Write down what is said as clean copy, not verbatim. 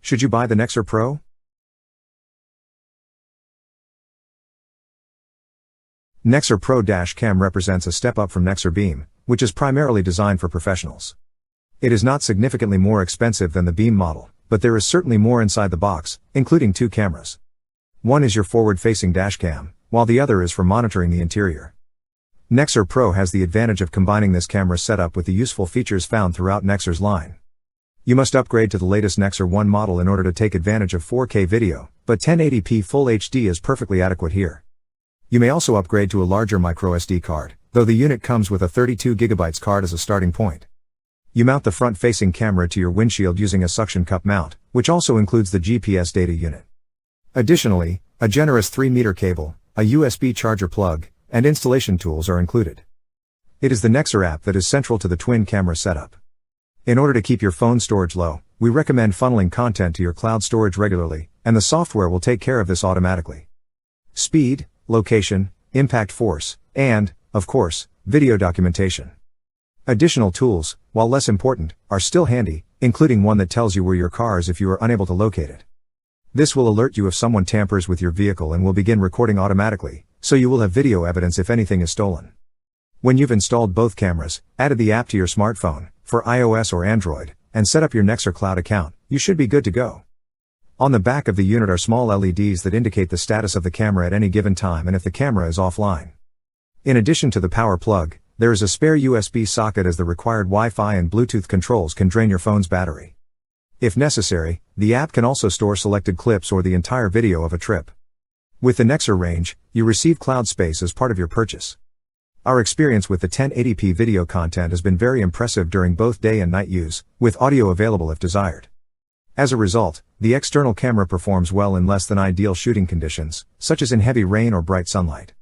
Should you buy the Nexar Pro? Nexar Pro Dash Cam represents a step up from Nexar Beam, which is primarily designed for professionals. It is not significantly more expensive than the Beam model, but there is certainly more inside the box, including 2 cameras. One is your forward-facing dash cam, while the other is for monitoring the interior. Nexar Pro has the advantage of combining this camera setup with the useful features found throughout Nexar's line. You must upgrade to the latest Nexar 1 model in order to take advantage of 4K video, but 1080p Full HD is perfectly adequate here. You may also upgrade to a larger microSD card, though the unit comes with a 32GB card as a starting point. You mount the front-facing camera to your windshield using a suction cup mount, which also includes the GPS data unit. Additionally, a generous 3-meter cable, a USB charger plug, and installation tools are included. It is the Nexar app that is central to the twin camera setup. In order to keep your phone storage low, we recommend funneling content to your cloud storage regularly, and the software will take care of this automatically. Speed, location, impact force, and, of course, video documentation. Additional tools, while less important, are still handy, including one that tells you where your car is if you are unable to locate it. This will alert you if someone tampers with your vehicle and will begin recording automatically, so you will have video evidence if anything is stolen. When you've installed both cameras, added the app to your smartphone, for iOS or Android, and set up your Nexar Cloud account, you should be good to go. On the back of the unit are small LEDs that indicate the status of the camera at any given time and if the camera is offline. In addition to the power plug, there is a spare USB socket as the required Wi-Fi and Bluetooth controls can drain your phone's battery. If necessary, the app can also store selected clips or the entire video of a trip. With the Nexar range, you receive cloud space as part of your purchase. Our experience with the 1080p video content has been very impressive during both day and night use, with audio available if desired. As a result, the external camera performs well in less than ideal shooting conditions, such as in heavy rain or bright sunlight.